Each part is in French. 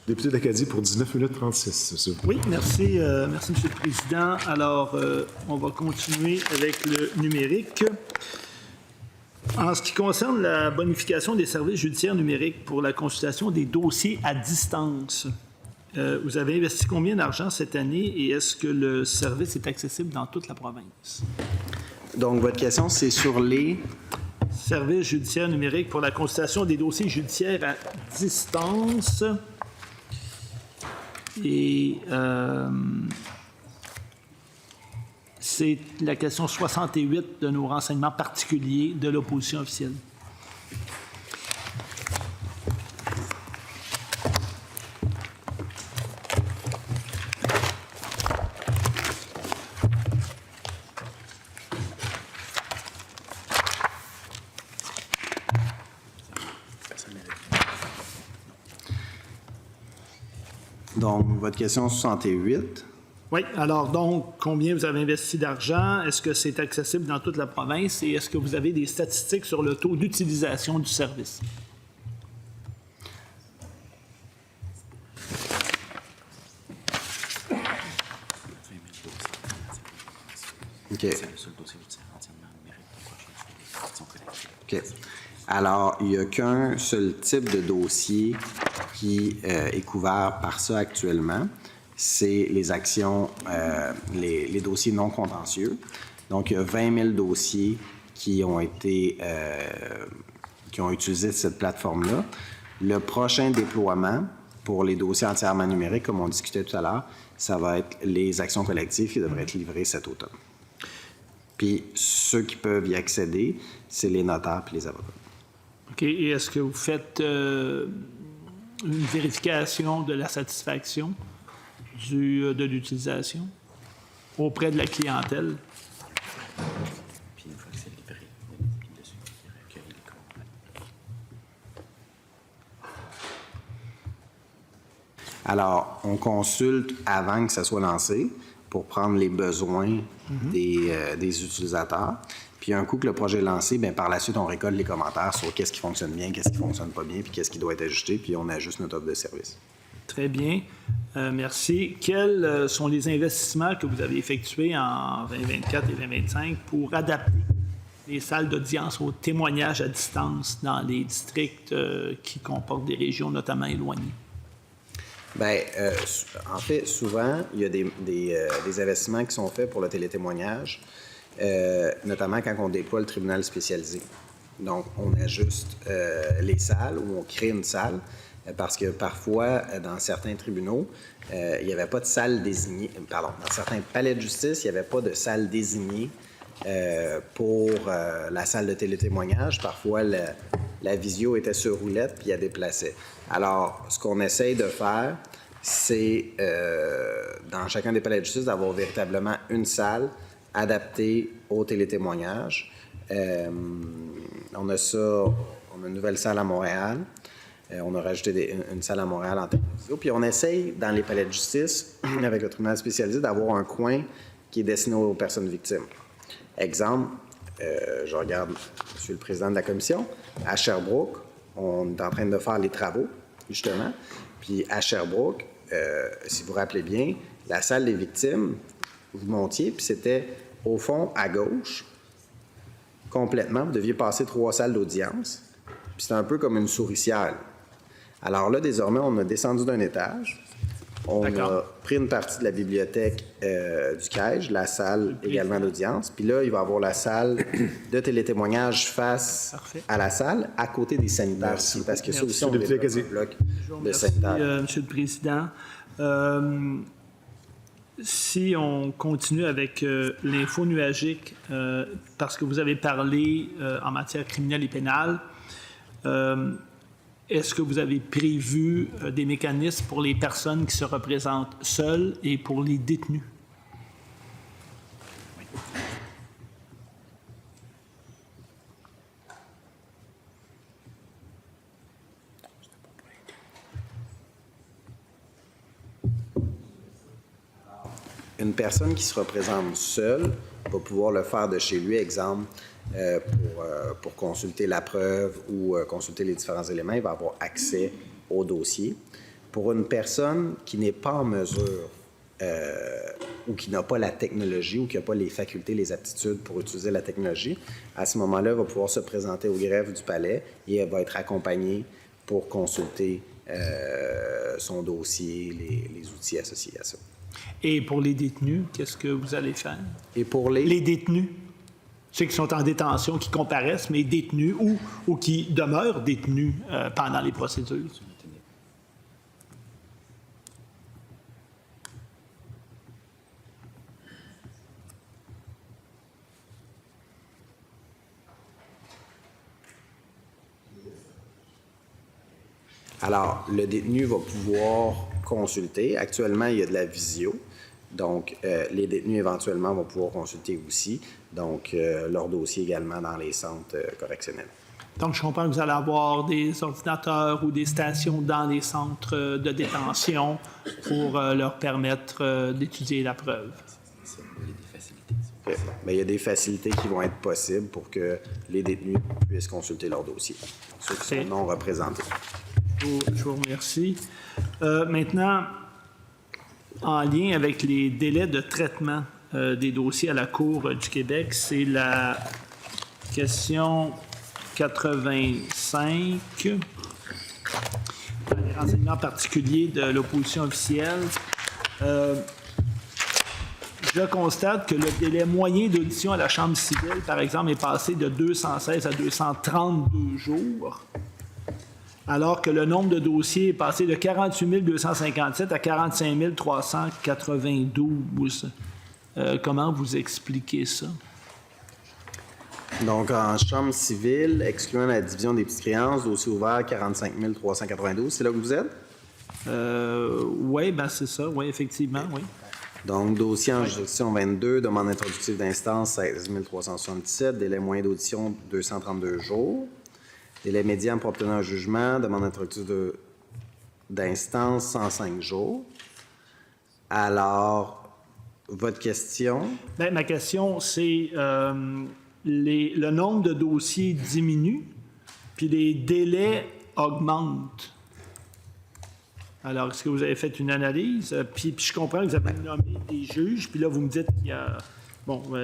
Député d'Acadie pour 19 minutes 36, s'il vous plaît. Oui, merci, merci, M. le Président. Alors, on va continuer avec le numérique. En ce qui concerne la bonification des services judiciaires numériques pour la consultation des dossiers à distance, vous avez investi combien d'argent cette année et est-ce que le service est accessible dans toute la province? Donc, votre question, c'est sur les... Services judiciaires numériques pour la consultation des dossiers judiciaires à distance. Et c'est la question 68 de nos renseignements particuliers de l'opposition officielle. Donc, votre question 68. Oui, alors donc, combien vous avez investi d'argent? Est-ce que c'est accessible dans toute la province? Et est-ce que vous avez des statistiques sur le taux d'utilisation du service? OK. OK. Alors, il n'y a qu'un seul type de dossier qui est couvert par ça actuellement. C'est les actions, les dossiers non contentieux. Donc, il y a 20 000 dossiers qui ont été, qui ont utilisé cette plateforme-là. Le prochain déploiement pour les dossiers entièrement numériques, comme on discutait tout à l'heure, ça va être les actions collectives qui devraient être livrées cet automne. Puis, ceux qui peuvent y accéder, c'est les notaires et les avocats. OK. Et est-ce que vous faites une vérification de la satisfaction de l'utilisation auprès de la clientèle? Puis une fois que c'est livré, dessus, il recueille les comptes. Alors, on consulte avant que ça soit lancé pour prendre les besoins des utilisateurs. Puis un coup que le projet est lancé, bien, par la suite, on récolte les commentaires sur qu'est-ce qui fonctionne bien, qu'est-ce qui ne fonctionne pas bien, puis qu'est-ce qui doit être ajusté, puis on ajuste notre offre de service. Très bien. Merci. Quels sont les investissements que vous avez effectués en 2024 et 2025 pour adapter les salles d'audience au témoignage à distance dans les districts qui comportent des régions notamment éloignées? Bien, en fait, souvent, il y a des investissements qui sont faits pour le télétémoignage, notamment quand on déploie le tribunal spécialisé. Donc, on ajuste les salles ou on crée une salle parce que parfois, dans certains tribunaux, il n'y avait pas de salle désignée, pardon, dans certains palais de justice, il n'y avait pas de salle désignée pour la salle de télétémoignage. Parfois, la visio était sur roulette puis elle déplaçait. Alors, ce qu'on essaye de faire, c'est, dans chacun des palais de justice, d'avoir véritablement une salle adaptée au télétémoignage. On a une nouvelle salle à Montréal. On a rajouté une salle à Montréal en termes de visio. Puis on essaye, dans les palais de justice, avec le tribunal spécialisé, d'avoir un coin qui est destiné aux personnes victimes. Exemple, je regarde M. le président de la commission, à Sherbrooke, on est en train de faire les travaux, justement. Puis à Sherbrooke, si vous vous rappelez bien, la salle des victimes, vous montiez, puis c'était au fond, à gauche, complètement. Vous deviez passer 3 salles d'audience. Puis c'était un peu comme une souricière. Alors là, désormais, on a descendu d'un étage. On a pris une partie de la bibliothèque du CAIJ, la salle également d'audience. Puis là, il va y avoir la salle de télétémoignage face à la salle, à côté des sanitaires. Merci. Parce que ça aussi, on est un bloc de sanitaires. Monsieur le Président. Si on continue avec l'info nuagique, parce que vous avez parlé en matière criminelle et pénale, est-ce que vous avez prévu des mécanismes pour les personnes qui se représentent seules et pour les détenus? Oui. Une personne qui se représente seule va pouvoir le faire de chez lui, exemple, pour consulter la preuve ou consulter les différents éléments. Il va avoir accès au dossier. Pour une personne qui n'est pas en mesure ou qui n'a pas la technologie ou qui n'a pas les facultés, les aptitudes pour utiliser la technologie, à ce moment-là, elle va pouvoir se présenter au greffe du palais et elle va être accompagnée pour consulter son dossier, les outils associés à ça. Et pour les détenus, qu'est-ce que vous allez faire? Et pour Les détenus, ceux qui sont en détention, qui comparaissent, mais détenus ou qui demeurent détenus pendant les procédures. Alors, le détenu va pouvoir consulter. Actuellement, il y a de la visio. Donc, les détenus, éventuellement, vont pouvoir consulter aussi. Donc, leur dossier également dans les centres correctionnels. Donc, je comprends que vous allez avoir des ordinateurs ou des stations dans les centres de détention pour leur permettre d'étudier la preuve. Mais il y a des facilités qui vont être possibles pour que les détenus puissent consulter leur dossier, ceux qui sont non représentés. Je vous remercie. Maintenant, en lien avec les délais de traitement des dossiers à la Cour du Québec, c'est la question 85. Les renseignements particuliers de l'opposition officielle. Je constate que le délai moyen d'audition à la Chambre civile, par exemple, est passé de 216 à 232 jours, alors que le nombre de dossiers est passé de 48 257 à 45 392. Comment vous expliquez ça? Donc, en Chambre civile, excluant la division des petites créances, dossier ouvert 45 392, c'est là que vous êtes? Oui, ben c'est ça, oui, effectivement, oui. Donc, dossier en juridiction 22, demande introductive d'instance 16 377, délai moyen d'audition 232 jours. Délai médian pour obtenir un jugement, demande introductive d'instance 105 jours. Alors, votre question? Bien, ma question, c'est le nombre de dossiers diminue, puis les délais augmentent. Alors, est-ce que vous avez fait une analyse? Puis je comprends que vous avez nommé des juges, puis là, vous me dites qu'il y a... Bon, vous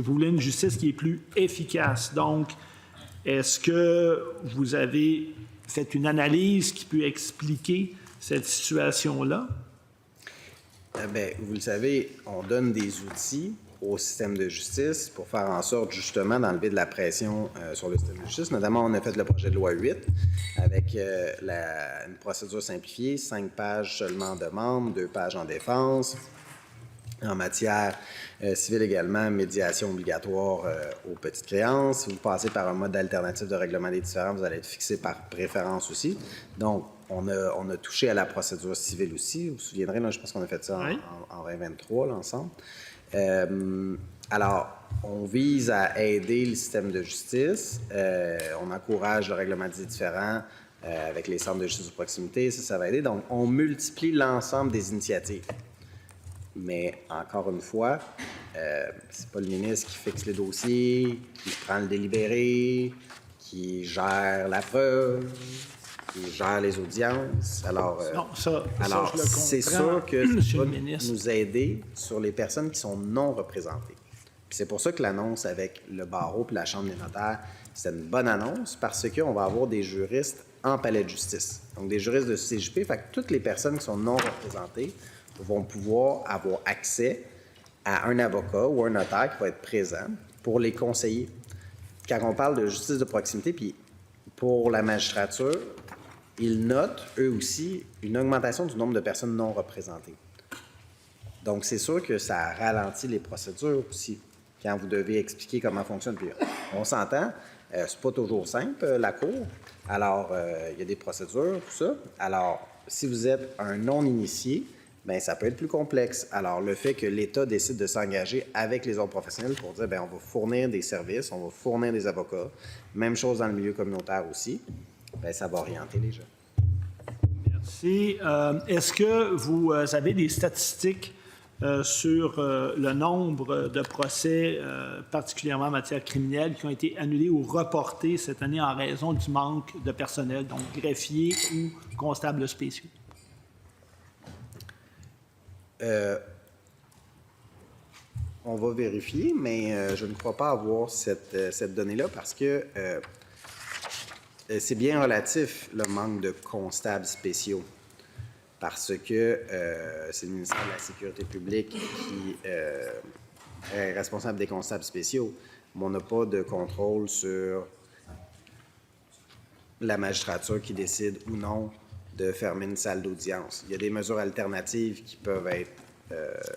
voulez une justice qui est plus efficace. Donc, est-ce que vous avez fait une analyse qui peut expliquer cette situation-là? Bien, vous le savez, on donne des outils au système de justice pour faire en sorte, justement, d'enlever de la pression sur le système de justice. Notamment, on a fait le projet de loi 8 avec une procédure simplifiée, 5 pages seulement en demande, 2 pages en défense. En matière civile également, médiation obligatoire aux petites créances. Si vous passez par un mode alternatif de règlement des différends, vous allez être fixé par préférence aussi. Donc, on a touché à la procédure civile aussi. Vous vous souviendrez, là, je pense qu'on a fait ça en 2023, là, ensemble. Alors, on vise à aider le système de justice. On encourage le règlement des différends avec les centres de justice de proximité. Ça va aider. Donc, on multiplie l'ensemble des initiatives. Mais, encore une fois, c'est pas le ministre qui fixe les dossiers, qui prend le délibéré, qui gère la preuve, qui gère les audiences. Alors, c'est sûr que ça va nous aider sur les personnes qui sont non représentées. Puis c'est pour ça que l'annonce avec le barreau et la Chambre des notaires, c'est une bonne annonce parce qu'on va avoir des juristes en palais de justice. Donc, des juristes de CJP. Fait que toutes les personnes qui sont non représentées vont pouvoir avoir accès à un avocat ou un notaire qui va être présent pour les conseiller. Quand on parle de justice de proximité, puis pour la magistrature, ils notent, eux aussi, une augmentation du nombre de personnes non représentées. Donc, c'est sûr que ça ralentit les procédures aussi, quand vous devez expliquer comment fonctionne. Puis, on s'entend, c'est pas toujours simple, la Cour. Alors, il y a des procédures, tout ça. Alors, si vous êtes un non-initié, bien, ça peut être plus complexe. Alors, le fait que l'État décide de s'engager avec les autres professionnels pour dire, bien, on va fournir des services, on va fournir des avocats, même chose dans le milieu communautaire aussi, bien, ça va orienter les gens. Merci. Est-ce que vous avez des statistiques sur le nombre de procès, particulièrement en matière criminelle, qui ont été annulés ou reportés cette année en raison du manque de personnel, donc greffiers ou constables spéciaux? On va vérifier, mais je ne crois pas avoir cette donnée-là parce que c'est bien relatif, le manque de constables spéciaux. Parce que c'est le ministère de la Sécurité publique qui est responsable des constables spéciaux. Mais on n'a pas de contrôle sur la magistrature qui décide ou non de fermer une salle d'audience. Il y a des mesures alternatives qui peuvent être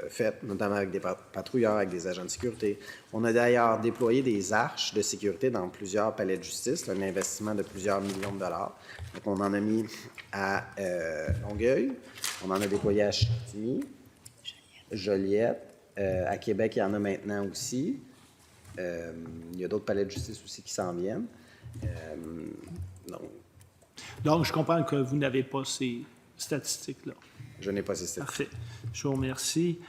faites, notamment avec des patrouilleurs, avec des agents de sécurité. On a d'ailleurs déployé des arches de sécurité dans plusieurs palais de justice, un investissement de plusieurs millions de dollars. Donc, on en a mis à Longueuil, on en a déployé à Chicoutimi, Joliette, à Québec, il y en a maintenant aussi. Il y a d'autres palais de justice aussi qui s'en viennent. Donc, je comprends que vous n'avez pas ces statistiques-là. Je n'ai pas ces statistiques. Parfait. Je vous remercie.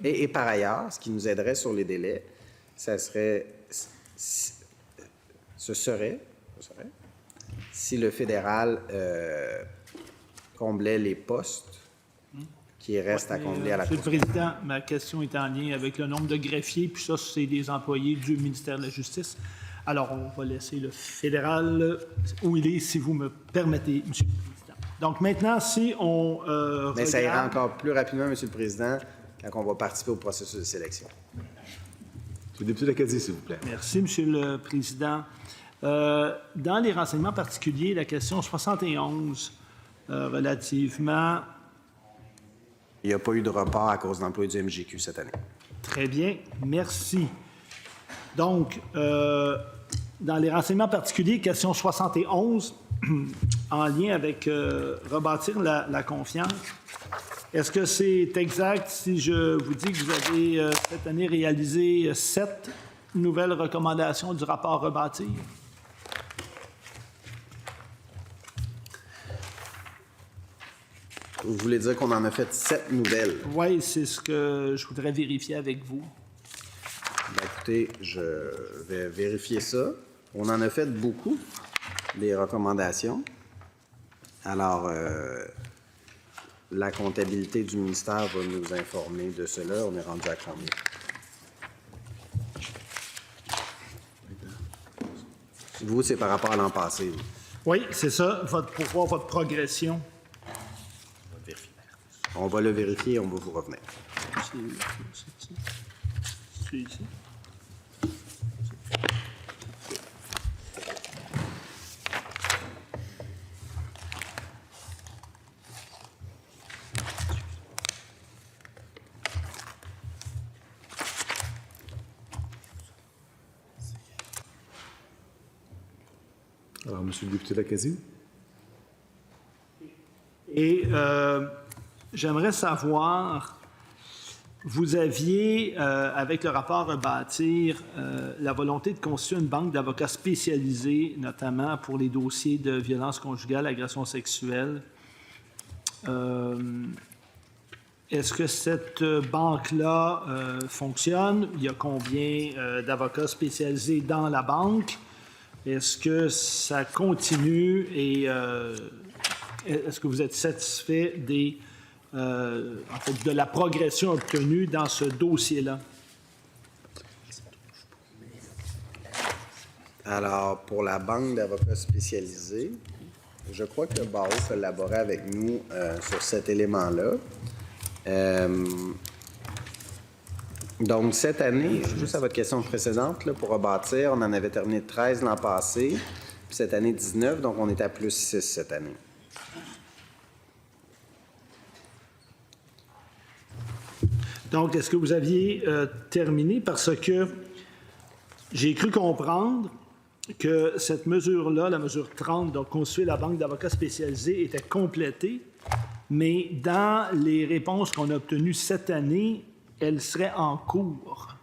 Et par ailleurs, ce qui nous aiderait sur les délais, ce serait si le fédéral comblait les postes qui restent à combler à la Cour. Monsieur le Président, ma question est en lien avec le nombre de greffiers, puis ça, c'est des employés du ministère de la Justice. Alors, on va laisser le fédéral où il est, si vous me permettez, Monsieur le Président. Donc, maintenant, si on Mais ça ira regarde... encore plus rapidement, Monsieur le Président, quand on va participer au processus de sélection. Monsieur le député d'Acadie, s'il vous plaît. Merci, Monsieur le Président. Dans les renseignements particuliers, la question 71, relativement... Il n'y a pas eu de report à cause d'employés du MGQ cette année. Très bien, merci. Donc, dans les renseignements particuliers, question 71, en lien avec rebâtir la confiance, est-ce que c'est exact si je vous dis que vous avez cette année réalisé 7 nouvelles recommandations du rapport rebâtir? Vous voulez dire qu'on en a fait 7 nouvelles? Oui, c'est ce que je voudrais vérifier avec vous. Ben, écoutez, je vais vérifier ça. On en a fait beaucoup, des recommandations. Alors, la comptabilité du ministère va nous informer de cela. On est rendu à combien? Vous, c'est par rapport à l'an passé. Oui, c'est ça, pour voir votre progression. On va le vérifier et on va vous revenir. C'est ici. Alors, Monsieur le député d'Acadie. Et j'aimerais savoir, vous aviez, avec le rapport Rebâtir, la volonté de constituer une banque d'avocats spécialisés, notamment pour les dossiers de violence conjugale, agression sexuelle. Est-ce que cette banque-là fonctionne? Il y a combien d'avocats spécialisés dans la banque? Est-ce que ça continue et est-ce que vous êtes satisfait de la progression obtenue dans ce dossier-là? Alors, pour la banque d'avocats spécialisés, je crois que le barreau collaborait avec nous sur cet élément-là. Donc, cette année, juste à votre question précédente, là, pour rebâtir, on en avait terminé 13 l'an passé, puis cette année 19, donc on est à plus 6 cette année. Donc, est-ce que vous aviez terminé? Parce que j'ai cru comprendre que cette mesure-là, la mesure 30, donc constituer la banque d'avocats spécialisés, était complétée, mais dans les réponses qu'on a obtenues cette année, elle serait en cours.